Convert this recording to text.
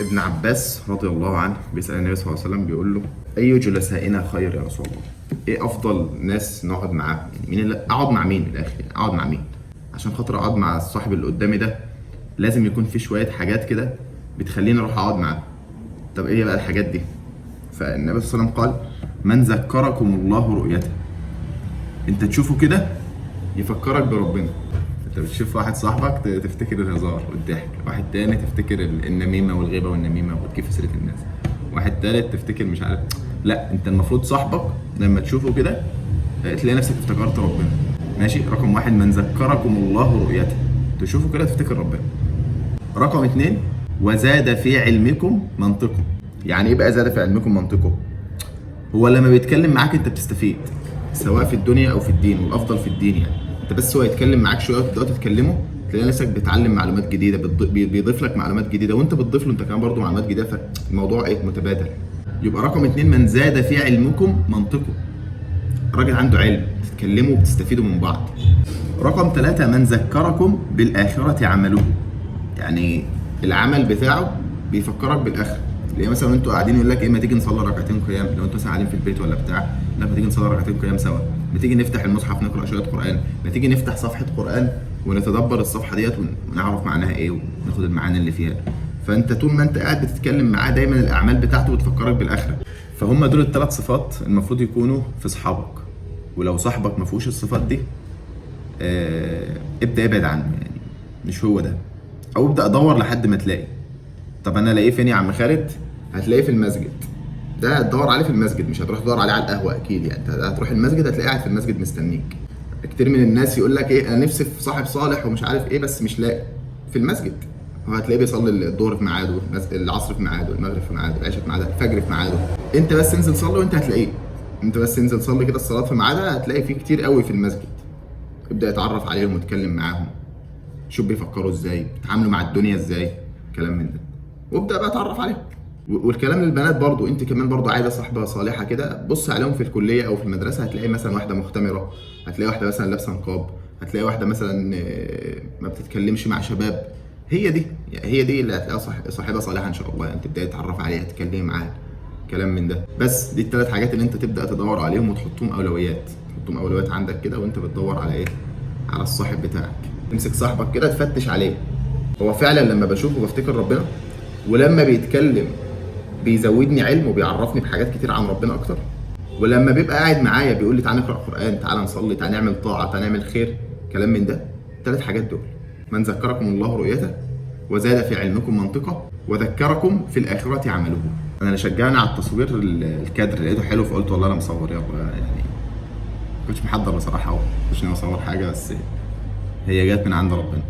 ابن عباس رضي الله عنه بيسأل النبي صلى الله عليه وسلم بيقول له: أي جلسائنا خير يا رسول الله؟ إيه أفضل ناس نقعد معاهم؟ يعني مين اللي أقعد مع مين من الآخر؟ يعني أقعد مع مين؟ عشان خاطر أقعد مع الصاحب اللي قدامي ده لازم يكون في شوية حاجات كده بتخليني أروح أقعد معاه. طب إيه بقى الحاجات دي؟ فالنبي صلى الله عليه وسلم قال: من ذكركم الله رؤيته. أنت تشوفه كده يفكرك بربنا. انت بتشوف واحد صاحبك تفتكر الهزار والضحك، واحد تاني تفتكر النميمه والغيبه والنميمه وتجيب سيره الناس، واحد تالت تفتكر مش عارف. لا، انت المفروض صاحبك لما تشوفه كده تلاقي نفسك افتكرت ربنا. ماشي. رقم واحد: من ذكركم الله رؤيته، تشوفه كده تفتكر ربنا. رقم اتنين: وزاد في علمكم منطقه. يعني ايه بقى زاد في علمكم منطقه؟ هو لما بيتكلم معاك انت بتستفيد، سواء في الدنيا او في الدين، والافضل في الدين يعني. انت بس هو يتكلم معاك شويه وتبداوا تتكلموا تلاقي نفسك بتتعلم معلومات جديده، بيضيف لك معلومات جديده، وانت بتضيف له انت كمان برضه معلومات جديده، فالموضوع ايه؟ متبادل. يبقى رقم اتنين: من زاد في علمكم منطقه. راجل عنده علم، بتتكلموا وبتستفيدوا من بعض. رقم ثلاثة: من ذكركم بالآخرة عمله. يعني العمل بتاعه بيفكرك بالآخرة. اللي مثلا انتوا قاعدين يقول لك ايه، ما تيجي نصلي ركعتين قيام، لو انتوا مثلا قاعدين في البيت ولا بتاع، لا ما تيجي نصلي ركعتين قيام سوا، ما تيجي نفتح المصحف نقرا شويه قران، ما تيجي نفتح صفحه قران ونتدبر الصفحه ديت ونعرف معناها ايه وناخد المعاني اللي فيها. فانت طول ما انت قاعد بتتكلم معاه دايما الاعمال بتاعته بتفكرك بالاخره. فهم دول الثلاث صفات المفروض يكونوا في اصحابك. ولو صاحبك ما فيهوش الصفات دي ابدا ابعد عنه، يعني مش هو ده. او ابدا ادور لحد ما تلاقي. طب انا الاقيه فين يا عم خالد؟ هتلاقيه في المسجد. ده هتدور عليه في المسجد، مش هتروح تدور عليه على القهوه اكيد. يعني انت هتروح المسجد هتلاقيه قاعد في المسجد مستنيك. كتير من الناس يقول لك ايه، انا نفسي في صاحب صالح ومش عارف ايه، بس مش لاقي. في المسجد هو هتلاقيه بيصلي الظهر في ميعاده، العصر في ميعاده، المغرب في ميعاده، العشاء في ميعاده، الفجر في ميعاده. انت بس انزل صلي وانت هتلاقيه. انت بس انزل صلي كده الصلاه في ميعادها، هتلاقي فيه كتير قوي في المسجد. ابدا اتعرف عليهم واتكلم معاهم، شوف بيفكروا ازاي، بيتعاملوا مع الدنيا ازاي، كلام من ده. وابدا بقى اتعرف عليهم. والكلام للبنات برضو، انت كمان برضو عايزه صاحبه صالحه كده، بص عليهم في الكليه او في المدرسه، هتلاقي مثلا واحده مختمره، هتلاقي واحده مثلا لابسه نقاب، هتلاقي واحده مثلا ما بتتكلمش مع شباب. هي دي اللي هتلاقيها صاحبه صالحه ان شاء الله. يعني تبداي تتعرفي عليها، تتكلمي معاها، كلام من ده. بس دي الثلاث حاجات اللي انت تبدا تدور عليهم وتحطهم اولويات. تحطهم اولويات عندك كده وانت بتدور على ايه؟ على الصاحب بتاعك. امسك صاحبك كده تفتش عليه، هو فعلا لما بشوفه بفتكر ربنا، ولما بيتكلم بيزودني علم وبيعرفني بحاجات كتير عن ربنا اكتر، ولما بيبقى قاعد معايا بيقول لي تعالى نقرا قران، تعالى نصلي، تعالى نعمل طاعه، تعالى نعمل خير، كلام من ده. الثلاث حاجات دول: من ذكركم الله رؤيته، وزاد في علمكم منطقه، وذكركم في الاخره عمله. انا اللي شجعني على التصوير الكادر لقيته حلو، فقلت والله انا مصور يلا. يعني ما كنتش محضر بصراحه، ما كنتش ناوي اصور حاجه، بس هي جت من عند ربنا.